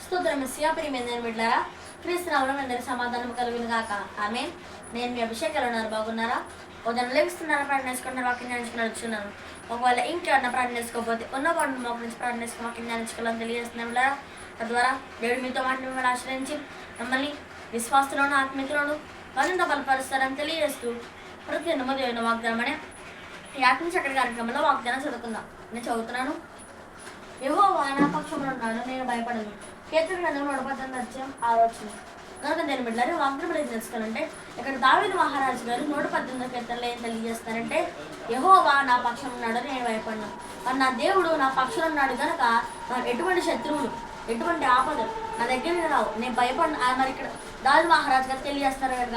స్తోత్రం మెస్సియా ప్రియమైన బిడ్డలారా, క్రీస్తునామములో అందరికీ సమాధానం కలుగును గాక. ఆమేన్. నేను మీ అభిషేకాలు ఉన్నారు, బాగున్నారా? ఉదయం లేస్తున్నారా, ప్రార్థన చేసుకుంటున్నారు, వాక్యం ధ్యానించుకుని నడుచున్నాను. ఒకవేళ ఇంకేమన్నా ప్రార్థన చేసుకోకపోతే ఉన్న వాడిని మోక నుంచి ప్రార్థన చేసుకుని వాక్యం ధ్యానించుకోవాలని తెలియజేస్తున్నాం బిడ్డలారా. తద్వారా దేవుడు మీతో మాట మిమ్మల్ని ఆశ్రయించి మిమ్మల్ని విశ్వాసంలోను ఆత్మీయతలోను మరింత బలపరుస్తారని తెలియజేస్తూ ప్రతి దేవుని వాగ్దానం అనే ఈ ఆత్మ చక్కటి కార్యక్రమంలో వాగ్దానం చదువుకుందాం. నేను చదువుతున్నాను. యెహోవా నా పక్షంలో ఉన్నాడు, నేను భయపడను. కీర్తన గ్రంథం 118 కనుక నేను బిడ్డలారా, వాగ్దానం ఏం తెలుసుకోవాలంటే ఇక్కడ దావీదు మహారాజు గారు 118 కీర్తనలో ఏం తెలియజేస్తారంటే, యెహోవా నా పక్షం ఉన్నాడు, నేను భయపడను. మరి నా దేవుడు నా పక్షంలో ఉన్నాడు కనుక నాకు ఎటువంటి శత్రువులు, ఎటువంటి ఆపదలు నా దగ్గరికి రావు, నేను భయపడను. మరి ఇక్కడ దావీదు మహారాజు గారు తెలియజేస్తారు కనుక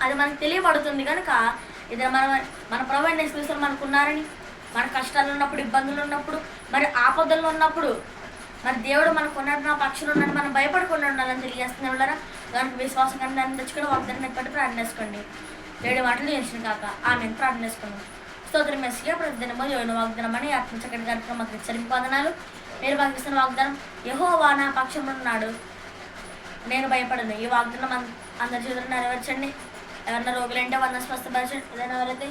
అది మనకు తెలియబడుతుంది కనుక ఇది మన ప్రొవైడ్ చేసిన మనకు ఉన్నారని, మన కష్టాలు ఉన్నప్పుడు, ఇబ్బందులు ఉన్నప్పుడు, మరి ఆపదలు ఉన్నప్పుడు మరి దేవుడు మనకు ఉన్నాడు, నా పక్షులు ఉన్నాడు, మనం భయపడకుండా ఉండాలని తెలియజేస్తున్నాం వాళ్ళరా. దానికి విశ్వాసం కానీ దాన్ని తెచ్చుకొని వాగ్దానం ఎప్పటి ప్రార్థన చేసుకోండి. 7 మాటలు చేసిన కాక ఆమె ప్రార్థన చేసుకోండి. స్తోత్రం మెస్సియా ప్రతిదినము దేవుని వాగ్దానం అని ఆత్మచక్కటి కార్యక్రమం మాకు హెచ్చరింపు వందనాలు. మీరు భావిస్తున్న వాగ్దానం, యెహోవా నా పక్షంలో ఉన్నాడు, నేను భయపడను. ఈ వాగ్దానం అందరి చేతులు నెరవేర్చండి. ఎవరైనా రోగులంటే వాళ్ళని స్వస్థపరచండి. ఏదైనా ఎవరైతే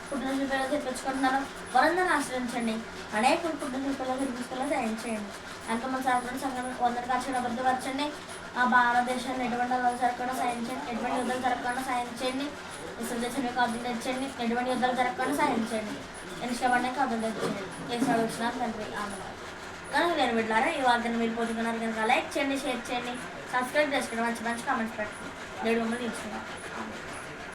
పుట్టిన పిల్లలు తెప్పించుకుంటున్నారో వారందరిని ఆశ్రయించండి. అనేక పుట్టిన పిల్లలు తెప్పించుకోవాలో సాయం చేయండి. అంకమ్మ సరఫరా సంఘం 100 ఖర్చులు అభివృద్ధిపరచండి. ఆ భారతదేశాన్ని ఎటువంటి యుద్ధాలు జరగకుండా సాయం చేయండి. ఎటువంటి యుద్ధాలు జరగకుండా సాయం చేయండి. ఇసుక దేశాన్ని కాపులు తెచ్చండి. ఎటువంటి యుద్ధాలు జరగకుండా సాయం చేయండి. ఇష్టపడిన కాపులు తెచ్చండి. ఏసాడు వచ్చిన తండ్రి ఆమె. కనుక నేను బిడ్డలారా, ఈ వాగ్దానం మీరు పొందుకున్నారు కనుక లైక్ చేయండి, షేర్ చేయండి, సబ్స్క్రైబ్ చేసుకోండి, మంచి కామెంట్స్ పెట్టండి. దేవుడు మమ్మల్ని తీసుకున్నాం.